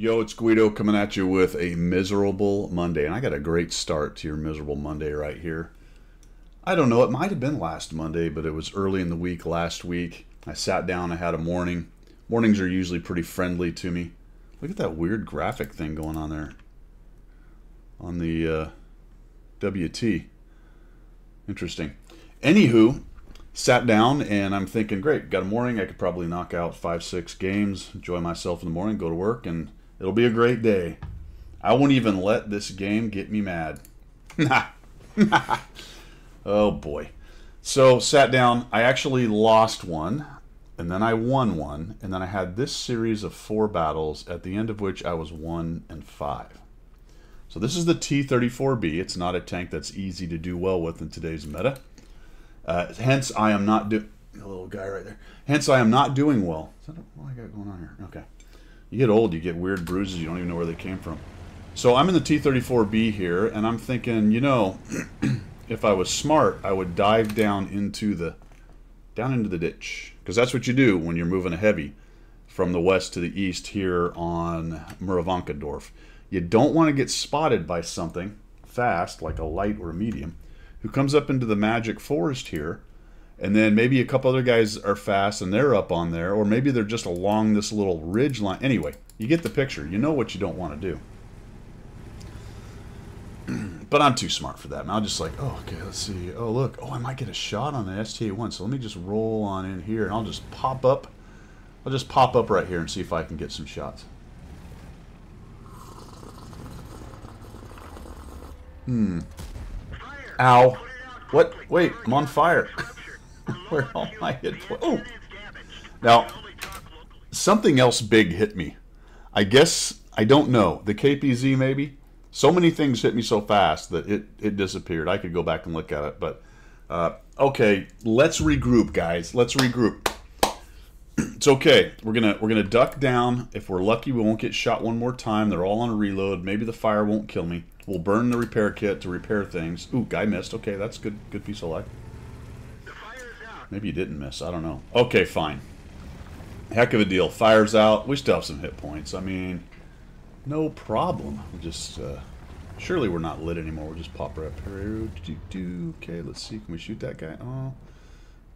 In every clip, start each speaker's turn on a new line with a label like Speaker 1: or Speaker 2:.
Speaker 1: Yo, it's Guido coming at you with a miserable Monday. And I got a great start to your miserable Monday right here. I don't know, it might have been last Monday, but it was early in the week last week. I sat down, I had a morning. Mornings are usually pretty friendly to me. Look at that weird graphic thing going on there on the WT. Interesting. Anywho, sat down and I'm thinking, great, got a morning. I could probably knock out 5-6 games, enjoy myself in the morning, go to work, and it'll be a great day. I won't even let this game get me mad. Oh boy. So sat down, I actually lost one, and then I won one, and then I had this series of 4 battles, at the end of which I was 1-5. So this is the T-34B. It's not a tank that's easy to do well with in today's meta. Hence, I am not doing... A little guy right there. Hence, I am not doing well. Is that what I got going on here? Okay. You get old, you get weird bruises, you don't even know where they came from. So I'm in the T-34B here, and I'm thinking, you know, if I was smart, I would dive down into the ditch. Because that's what you do when you're moving a heavy from the west to the east here on Muravankadorf. You don't want to get spotted by something fast, like a light or a medium, who comes up into the magic forest here, and then maybe a couple other guys are fast and they're up on there, or maybe they're just along this little ridge line. Anyway, you get the picture. You know what you don't want to do. But I'm too smart for that. And I'm just like, oh, okay, let's see. Oh, look. Oh, I might get a shot on the ST-1. So let me just roll on in here, and I'll just pop up. I'll just pop up right here and see if I can get some shots. Ow. What? Wait, I'm on fire. Where are all my hit points? Oh! Now, something else big hit me. I guess, I don't know. The KPZ maybe? So many things hit me so fast that it disappeared. I could go back and look at it, but... okay, let's regroup, guys. Let's regroup. It's okay. We're gonna duck down. If we're lucky, we won't get shot one more time. They're all on a reload. Maybe the fire won't kill me. We'll burn the repair kit to repair things. Ooh, guy missed. Okay, that's good. Good piece of luck. Maybe you didn't miss. I don't know. Okay, fine. Heck of a deal. Fire's out. We still have some hit points. I mean, no problem. We'll just surely we're not lit anymore. We'll just pop right up here. Okay, let's see. Can we shoot that guy?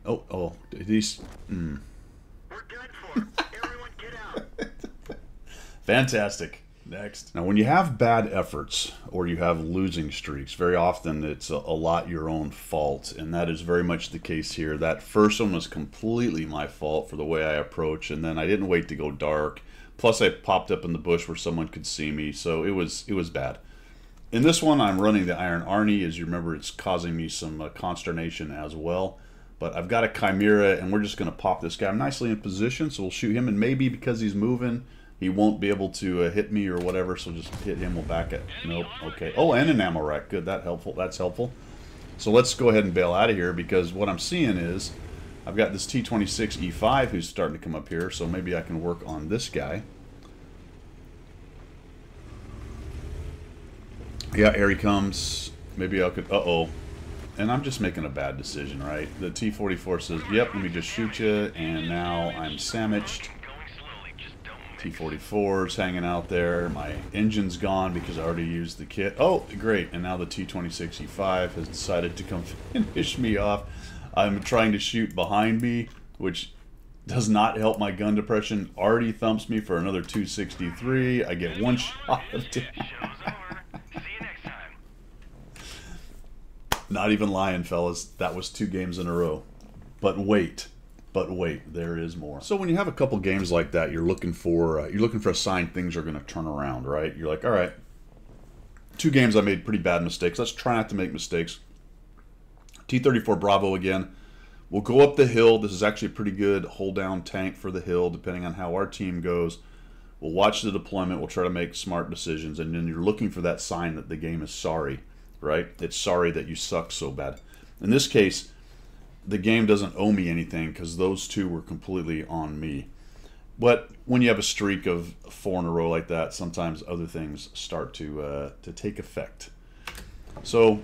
Speaker 1: Oh. These. We're done for. Everyone get out. Fantastic. Next. Now, when you have bad efforts or you have losing streaks, very often it's a lot your own fault, and that is very much the case here. That first one was completely my fault for the way I approached, and then I didn't wait to go dark. Plus, I popped up in the bush where someone could see me, so it was bad. In this one, I'm running the Iron Arnie. As you remember, it's causing me some consternation as well. But I've got a Chimera, and we're just going to pop this guy. I'm nicely in position, so we'll shoot him, and maybe because he's moving, he won't be able to hit me or whatever, so just hit him. We'll back it. Nope. Okay. Oh, and an ammo rack. Good. That's helpful. So let's go ahead and bail out of here, because what I'm seeing is I've got this T-26E5 who's starting to come up here, so maybe I can work on this guy. Yeah, here he comes. Maybe I could... Uh-oh. And I'm just making a bad decision, right? The T-44 says, yep, let me just shoot you, and now I'm sandwiched. T-44's hanging out there. My engine's gone because I already used the kit. Oh, great. And now the T-26E5 has decided to come finish me off. I'm trying to shoot behind me, which does not help my gun depression. Already thumps me for another 263. I get one shot of Not even lying, fellas. That was 2 games in a row. But wait. But wait, there is more. So when you have a couple games like that, you're looking for a sign things are going to turn around, right? You're like, all right, 2 games I made pretty bad mistakes. Let's try not to make mistakes. T-34 Bravo again. We'll go up the hill. This is actually a pretty good hold down tank for the hill, depending on how our team goes. We'll watch the deployment. We'll try to make smart decisions, and then you're looking for that sign that the game is sorry, right? It's sorry that you suck so bad. In this case, the game doesn't owe me anything because those 2 were completely on me. But when you have a streak of 4 in a row like that, sometimes other things start to take effect. So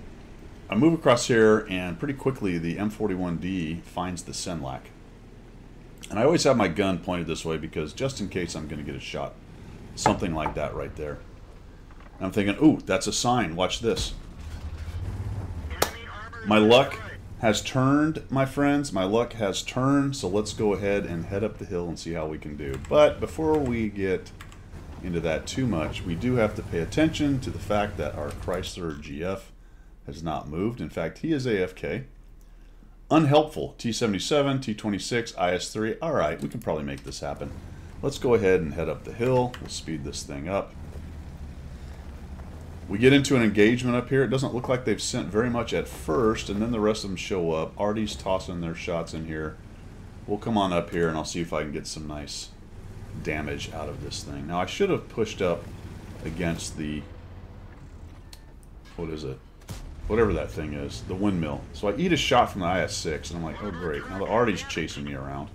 Speaker 1: I move across here, and pretty quickly the M41D finds the Senlac. And I always have my gun pointed this way because just in case I'm going to get a shot Something like that right there. And I'm thinking, ooh, that's a sign. Watch this. My luck has turned, my friends. My luck has turned. So let's go ahead and head up the hill and see how we can do. But before we get into that too much, we do have to pay attention to the fact that our Chrysler GF has not moved. In fact, he is AFK. Unhelpful. T77, T26, IS3. All right, we can probably make this happen. Let's go ahead and head up the hill. We'll speed this thing up. We get into an engagement up here. It doesn't look like they've sent very much at first, and then the rest of them show up. Artie's tossing their shots in here. We'll come on up here, and I'll see if I can get some nice damage out of this thing. Now, I should have pushed up against the... What is it? Whatever that thing is. The windmill. So I eat a shot from the IS-6, and I'm like, oh, great. Now the Artie's chasing me around.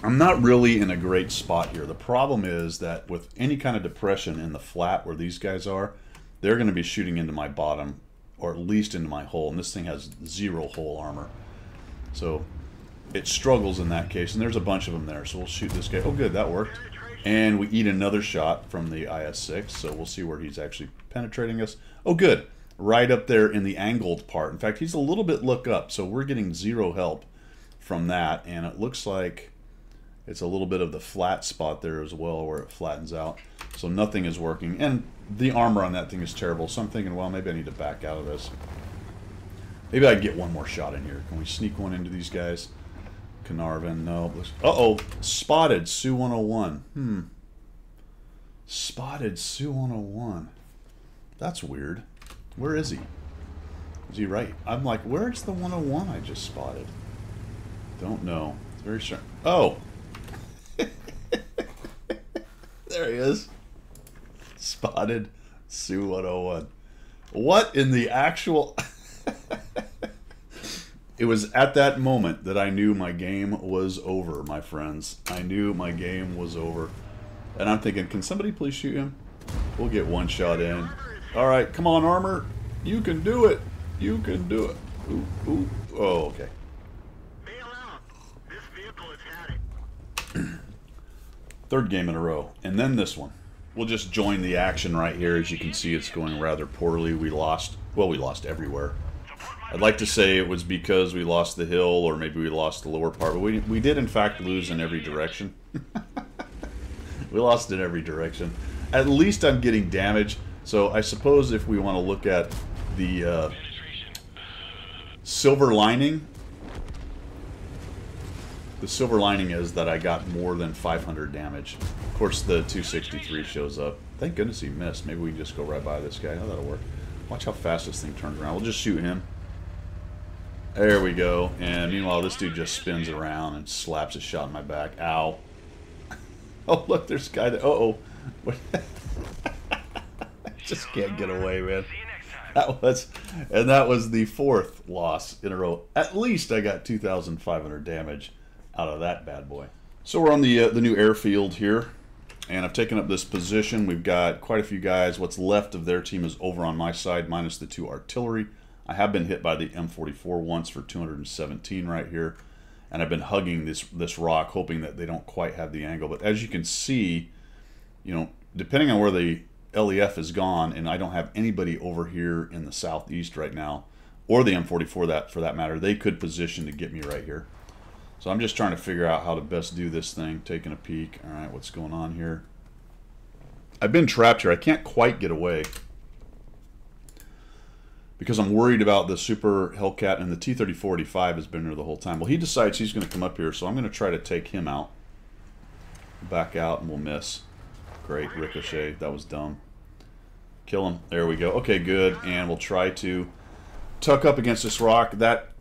Speaker 1: I'm not really in a great spot here. The problem is that with any kind of depression in the flat where these guys are, they're going to be shooting into my bottom, or at least into my hull, and this thing has 0 hull armor. So it struggles in that case, and there's a bunch of them there, so we'll shoot this guy. Oh good, that worked. And we eat another shot from the IS-6, so we'll see where he's actually penetrating us. Oh good, right up there in the angled part. In fact, he's a little bit look up, so we're getting 0 help from that, and it looks like it's a little bit of the flat spot there as well where it flattens out. So nothing is working. And the armor on that thing is terrible. So I'm thinking, well, maybe I need to back out of this. Maybe I can get one more shot in here. Can we sneak one into these guys? Carnarvon, no. Uh-oh. Spotted Su-101. Spotted Su-101. That's weird. Where is he? Is he right? I'm like, where's the 101 I just spotted? Don't know. It's very sharp. Oh! There he is. Spotted Su-101. What in the actual... It was at that moment that I knew my game was over, my friends. I knew my game was over. And I'm thinking, can somebody please shoot him? We'll get one shot in. All right, come on, armor. You can do it. You can do it. Ooh, ooh. Oh, okay. Third game in a row. And then this one. We'll just join the action right here. As you can see, it's going rather poorly. We lost. Well, we lost everywhere. I'd like to say it was because we lost the hill, or maybe we lost the lower part, but we did in fact lose in every direction. We lost in every direction. At least I'm getting damage, so I suppose if we want to look at the silver lining, the silver lining is that I got more than 500 damage. Of course, the 263 shows up. Thank goodness he missed. Maybe we can just go right by this guy. Oh, that'll work. Watch how fast this thing turns around. We'll just shoot him. There we go. And meanwhile, this dude just spins around and slaps a shot in my back. Ow. Oh, look, there's a guy that... Uh-oh. Just can't get away, man. That was the 4th loss in a row. At least I got 2,500 damage out of that bad boy. So we're on the new airfield here, and I've taken up this position. We've got quite a few guys. What's left of their team is over on my side, minus the 2 artillery. I have been hit by the M44 once for 217 right here, and I've been hugging this rock, hoping that they don't quite have the angle. But as you can see, you know, depending on where the LEF is gone, and I don't have anybody over here in the southeast right now, or the M44 for that matter, they could position to get me right here. So I'm just trying to figure out how to best do this thing, taking a peek. All right, what's going on here? I've been trapped here. I can't quite get away because I'm worried about the Super Hellcat, and the T-34-85 has been here the whole time. Well, he decides he's going to come up here, so I'm going to try to take him out. Back out, and we'll miss. Great, ricochet. That was dumb. Kill him. There we go. Okay, good. And we'll try to tuck up against this rock.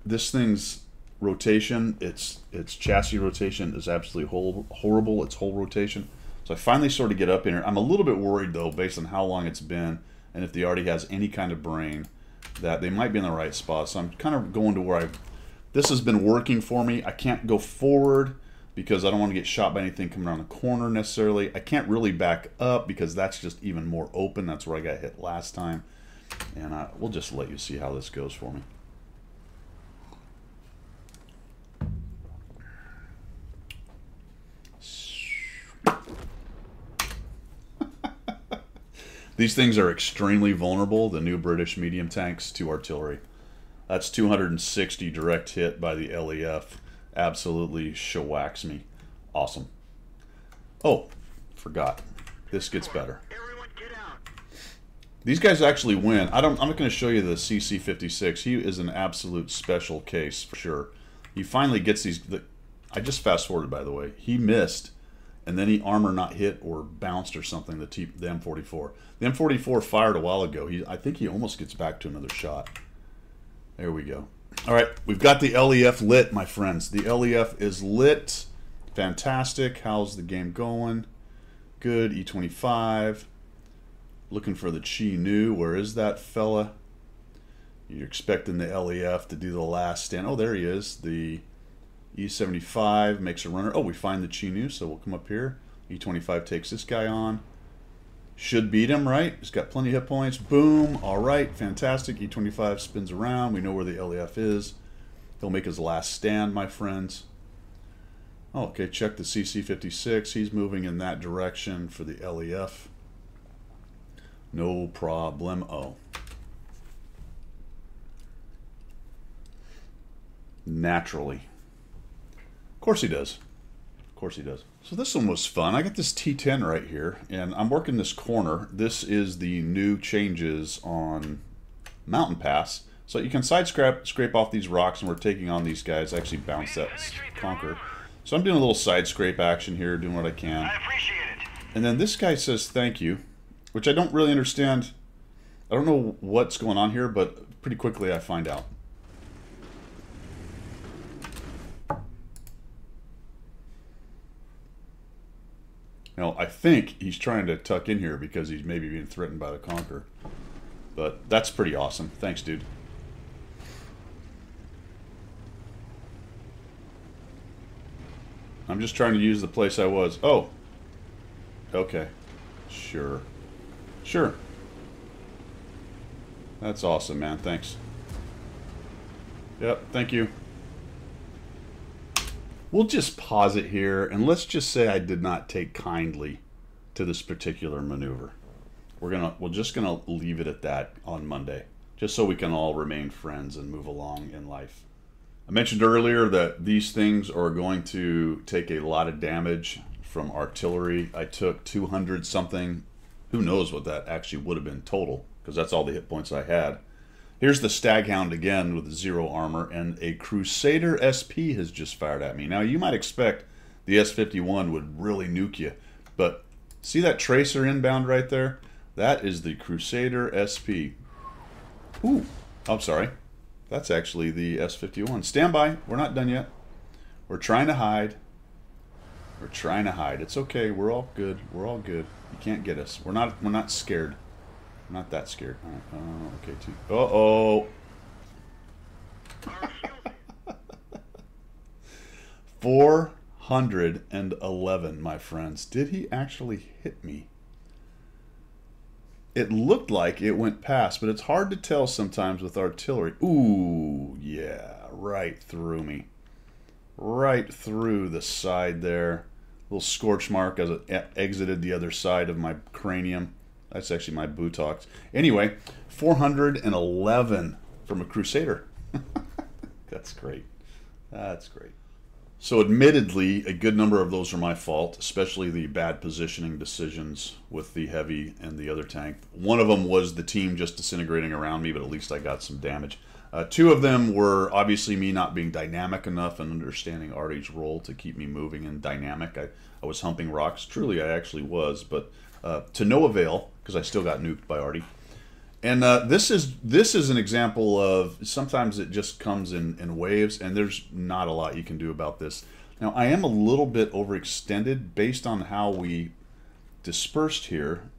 Speaker 1: This thing's rotation, its chassis rotation is absolutely horrible. Its whole rotation. So I finally sort of get up in here. I'm a little bit worried, though, based on how long it's been, and if the Artie has any kind of brain, that they might be in the right spot. So I'm kind of going to where this has been working for me. I can't go forward because I don't want to get shot by anything coming around the corner necessarily. I can't really back up because that's just even more open. That's where I got hit last time. And we'll just let you see how this goes for me. These things are extremely vulnerable, the new British medium tanks, to artillery. That's 260 direct hit by the LEF. Absolutely shellacks me. Awesome. Oh, forgot. This gets better. These guys actually win. I'm not going to show you the CC-56. He is an absolute special case for sure. He finally gets these. I just fast forwarded, by the way. He missed, and then he armor not hit or bounced or something. The M44. The M44 fired a while ago. I think he almost gets back to another shot. There we go. All right, we've got the LEF lit, my friends. The LEF is lit. Fantastic. How's the game going? Good. E25. Looking for the Chi Nu. Where is that fella? You're expecting the LEF to do the last stand. Oh, there he is. The E75 makes a runner. Oh, we find the Chi Nu, so we'll come up here. E25 takes this guy on. Should beat him, right? He's got plenty of hit points. Boom. All right. Fantastic. E25 spins around. We know where the LEF is. He'll make his last stand, my friends. Oh, okay. Check the CC-56. He's moving in that direction for the LEF. No problemo. Naturally. Of course he does. Of course he does. So this one was fun. I got this T10 right here, and I'm working this corner. This is the new changes on Mountain Pass. So you can scrape off these rocks, and we're taking on these guys. Actually bounce that conquer. So I'm doing a little side scrape action here, doing what I can.
Speaker 2: I appreciate it.
Speaker 1: And then this guy says thank you, which I don't really understand. I don't know what's going on here, but pretty quickly I find out. Now, I think he's trying to tuck in here because he's maybe being threatened by the Conqueror. But that's pretty awesome. Thanks, dude. I'm just trying to use the place I was. Oh. Okay. Sure. Sure. That's awesome, man. Thanks. Yep, thank you. We'll just pause it here, and let's just say I did not take kindly to this particular maneuver. We're just gonna leave it at that on Monday, just so we can all remain friends and move along in life. I mentioned earlier that these things are going to take a lot of damage from artillery. I took 200 something. Who knows what that actually would have been total, because that's all the hit points I had. Here's the Staghound again with 0 armor, and a Crusader SP has just fired at me. Now, you might expect the S-51 would really nuke you, but see that tracer inbound right there? That is the Crusader SP. Ooh, I'm sorry. That's actually the S-51. Stand by. We're not done yet. We're trying to hide. We're trying to hide. It's okay. We're all good. We're all good. You can't get us. We're not scared. I'm not that scared. All right. Okay, too. Uh-oh. 411, my friends. Did he actually hit me? It looked like it went past, but it's hard to tell sometimes with artillery. Ooh, yeah, right through me. Right through the side there. Little scorch mark as it exited the other side of my cranium. That's actually my buttocks. Anyway, 411 from a Crusader. That's great. That's great. So admittedly, a good number of those are my fault, especially the bad positioning decisions with the heavy and the other tank. One of them was the team just disintegrating around me, but at least I got some damage. 2 of them were obviously me not being dynamic enough and understanding Artie's role to keep me moving and dynamic. I was humping rocks. Truly, I actually was, but to no avail, because I still got nuked by Artie. And this is an example of sometimes it just comes in waves, and there's not a lot you can do about this. Now, I am a little bit overextended based on how we dispersed here,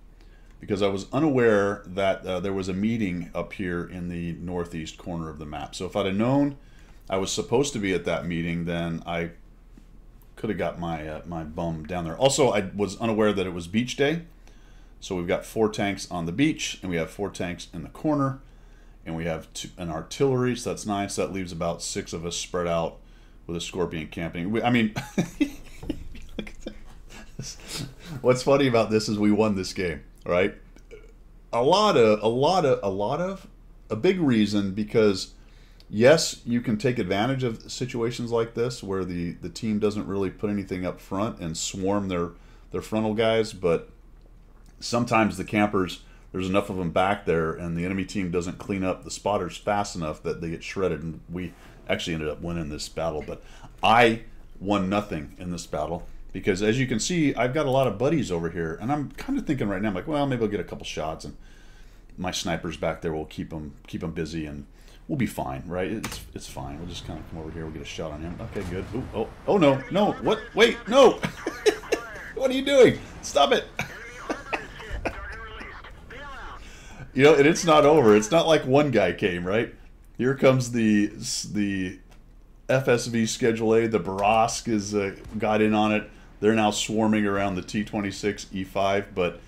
Speaker 1: because I was unaware that there was a meeting up here in the northeast corner of the map. So if I'd have known I was supposed to be at that meeting, then I could have got my my bum down there. Also, I was unaware that it was beach day. So we've got 4 tanks on the beach, and we have 4 tanks in the corner, and we have an artillery, so that's nice. That leaves about 6 of us spread out with a Scorpion camping. I mean, what's funny about this is we won this game, right? a big reason because yes, you can take advantage of situations like this where the team doesn't really put anything up front and swarm their frontal guys, but sometimes the campers, there's enough of them back there and the enemy team doesn't clean up the spotters fast enough that they get shredded, and we actually ended up winning this battle. But I won nothing in this battle because, as you can see, I've got a lot of buddies over here, and I'm kind of thinking right now, I'm like, well, maybe I'll get a couple shots and my snipers back there will keep them busy, and we'll be fine, right? It's fine. We'll just kind of come over here. We'll get a shot on him. Okay, good. Ooh, oh no, no. What? Wait, no. What are you doing? Stop it. You know, and it's not over. It's not like one guy came, right? Here comes the FSV Schedule A. The Barask is got in on it. They're now swarming around the T-26 E5, but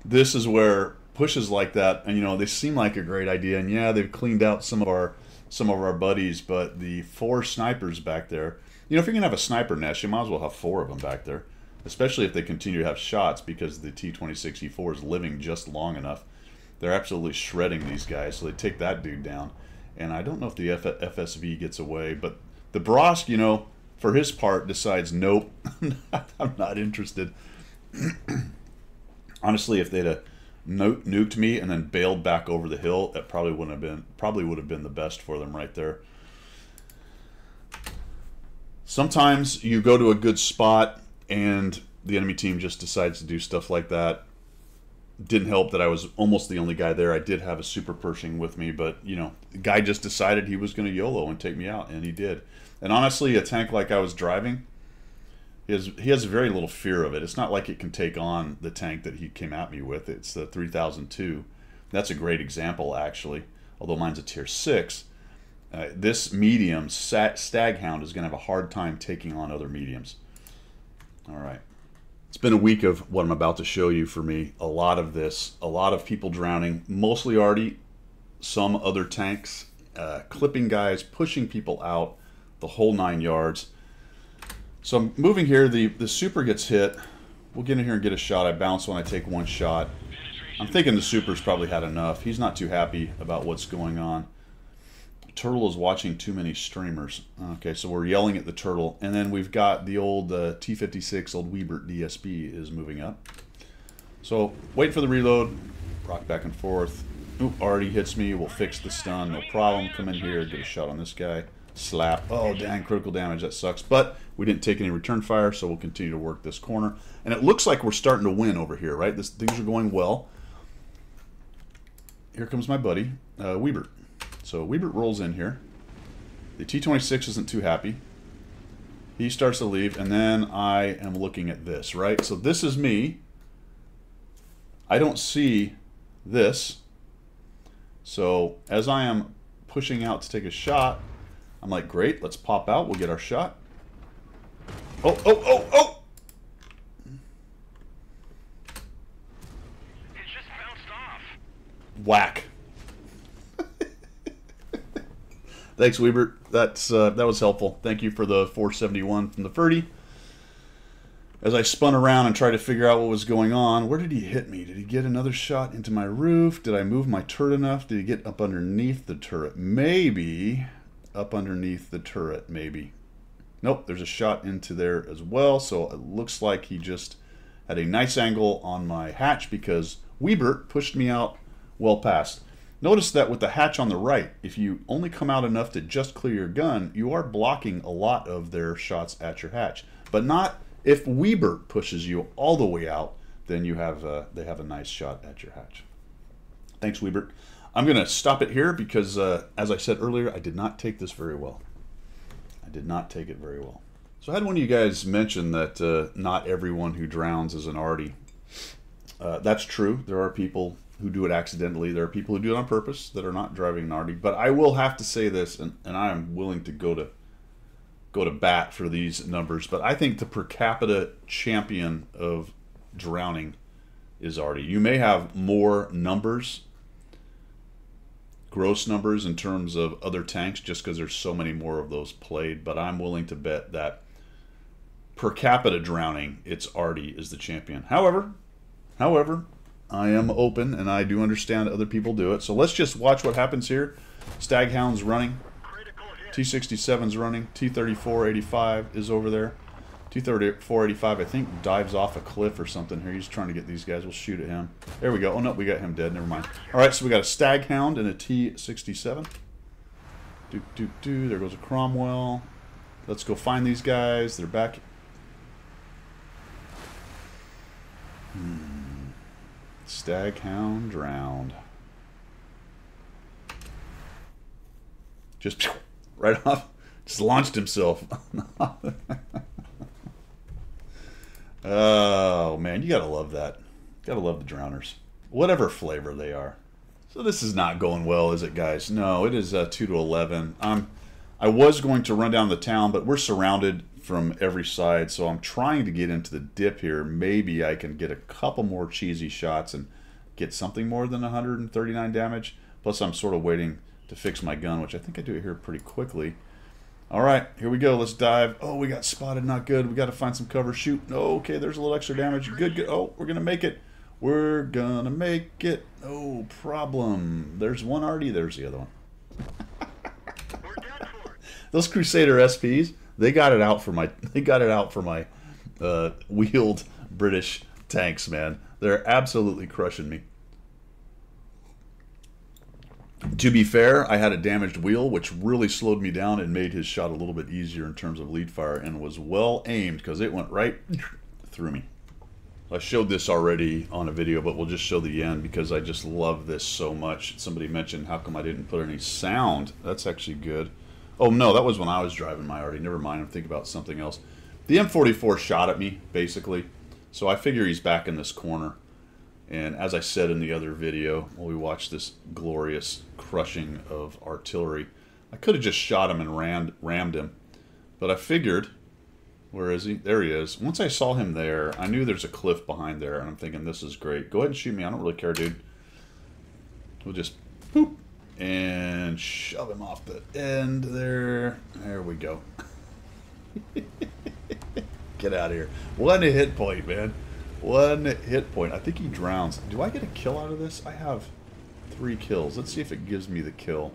Speaker 1: this is where pushes like that, and you know, they seem like a great idea, and yeah, they've cleaned out some of our buddies, but the 4 snipers back there, you know, if you're gonna have a sniper nest, you might as well have 4 of them back there, especially if they continue to have shots, because the T-26 E4 is living just long enough. They're absolutely shredding these guys, so they take that dude down, and I don't know if the FSV gets away, but the Brosk, you know, for his part, decides, nope, I'm not interested. Honestly, if they'd have nuked me and then bailed back over the hill, that probably would have been the best for them right there. Sometimes you go to a good spot and the enemy team just decides to do stuff like that. Didn't help that I was almost the only guy there. I did have a Super Pershing with me, but you know, the guy just decided he was going to YOLO and take me out, and he did. And honestly, a tank like I was driving, he has very little fear of it. It's not like it can take on the tank that he came at me with. It's the 3002. That's a great example, actually. Although mine's a tier 6. This medium, Staghound, is going to have a hard time taking on other mediums. All right. It's been a week of what I'm about to show you for me. A lot of this. A lot of people drowning. Mostly Arty. Some other tanks. Clipping guys. Pushing people out. The whole 9 yards. So I'm moving here, the Super gets hit. We'll get in here and get a shot. I bounce when I take one shot. I'm thinking the Super's probably had enough. He's not too happy about what's going on. Turtle is watching too many streamers. Okay, so we're yelling at the Turtle. And then we've got the old T-56, old Weebert DSB is moving up. So wait for the reload. Rock back and forth. Oop, already hits me. We'll fix the stun, no problem. Come in here, get a shot on this guy. Slap. Oh, dang, critical damage. That sucks. But we didn't take any return fire, so we'll continue to work this corner. And it looks like we're starting to win over here, right? Things are going well. Here comes my buddy, Weebert. So Weebert rolls in here. The T-26 isn't too happy. He starts to leave, and then I am looking at this, right? So this is me. I don't see this. So as I am pushing out to take a shot, I'm like, great, let's pop out. We'll get our shot. Oh, oh, oh, oh!
Speaker 2: It just bounced off.
Speaker 1: Whack. Thanks, Weebert. That was helpful. Thank you for the 471 from the Ferdy. As I spun around and tried to figure out what was going on, where did he hit me? Did he get another shot into my roof? Did I move my turret enough? Did he get up underneath the turret? Maybe. Up underneath the turret, maybe. Nope, there's a shot into there as well, so it looks like he just had a nice angle on my hatch because Weebert pushed me out well past. Notice that with the hatch on the right, if you only come out enough to just clear your gun, you are blocking a lot of their shots at your hatch. But not if Weebert pushes you all the way out, then you have they have a nice shot at your hatch. Thanks, Weebert. I'm going to stop it here because, as I said earlier, I did not take this very well. I did not take it very well. So I had one of you guys mention that not everyone who drowns is an Arty. That's true. There are people who do it accidentally. There are people who do it on purpose that are not driving an Arty. But I will have to say this, and I am willing to go to bat for these numbers. But I think the per capita champion of drowning is Arty. You may have more numbers, gross numbers in terms of other tanks, just because there's so many more of those played. But I'm willing to bet that per capita drowning, it's Arty is the champion. However, I am open, and I do understand other people do it. So let's just watch what happens here. Staghound's running. T-67's running. T-34-85 is over there. T-34-85, I think, dives off a cliff or something here. He's trying to get these guys. We'll shoot at him. There we go. Oh, no, we got him dead. Never mind. All right, so we got a Staghound and a T-67. There goes a Cromwell. Let's go find these guys. They're back. Staghound drowned. Just right off. Just launched himself. Oh, man. You got to love that. Got to love the drowners. Whatever flavor they are. So this is not going well, is it, guys? No, it is 2-11. I was going to run down the town, but we're surrounded from every side, so I'm trying to get into the dip here. Maybe I can get a couple more cheesy shots and get something more than 139 damage. Plus, I'm sort of waiting to fix my gun, which I think I do it here pretty quickly. All right, here we go. Let's dive. Oh, we got spotted. Not good. We got to find some cover. Shoot. No, okay, there's a little extra damage. Good, good. Oh, we're going to make it. We're going to make it. No problem. There's one already. There's the other one. Those Crusader SPs, they got it out for my wheeled British tanks, man. They're absolutely crushing me. To be fair, I had a damaged wheel, which really slowed me down and made his shot a little bit easier in terms of lead fire, and was well aimed because it went right through me. I showed this already on a video, but we'll just show the end because I just love this so much. Somebody mentioned, how come I didn't put any sound? That's actually good. Oh, no, that was when I was driving my Artie. Never mind, I'm thinking about something else. The M44 shot at me, basically. So I figure he's back in this corner. And as I said in the other video, when we watched this glorious crushing of artillery, I could have just shot him and rammed him. But I figured, where is he? There he is. Once I saw him there, I knew there's a cliff behind there, and I'm thinking, this is great. Go ahead and shoot me. I don't really care, dude. We'll just boop and shove him off the end there. There we go. Get out of here. 1 hit point, man. 1 hit point. I think he drowns. Do I get a kill out of this? I have 3 kills. Let's see if it gives me the kill.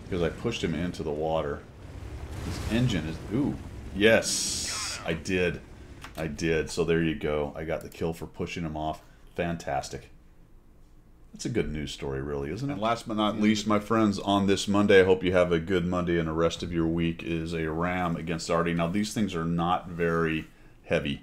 Speaker 1: Because I pushed him into the water. His engine is... Ooh. Yes. I did. I did. So there you go. I got the kill for pushing him off. Fantastic. That's a good news story, really, isn't it? And last but not least, my friends, on this Monday, I hope you have a good Monday and the rest of your week, is a Ram against Artie. Now, these things are not very heavy.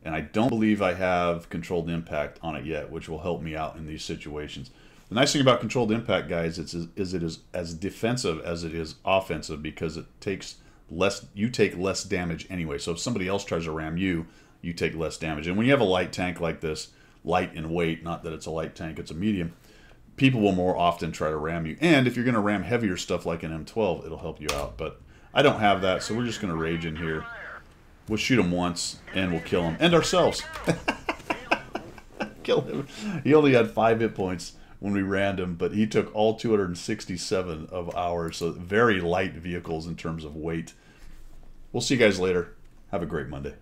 Speaker 1: And I don't believe I have controlled impact on it yet, which will help me out in these situations. The nice thing about controlled impact, guys, is it is as defensive as it is offensive, because it takes less. You take less damage anyway. So if somebody else tries to ram you, you take less damage. And when you have a light tank like this, light in weight, not that it's a light tank, it's a medium, people will more often try to ram you. And if you're going to ram heavier stuff like an M12, it'll help you out. But I don't have that, so we're just going to rage in here. We'll shoot him once, and we'll kill him. And ourselves. Kill him. He only had 5 hit points when we rammed him, but he took all 267 of ours. So very light vehicles in terms of weight. We'll see you guys later. Have a great Monday.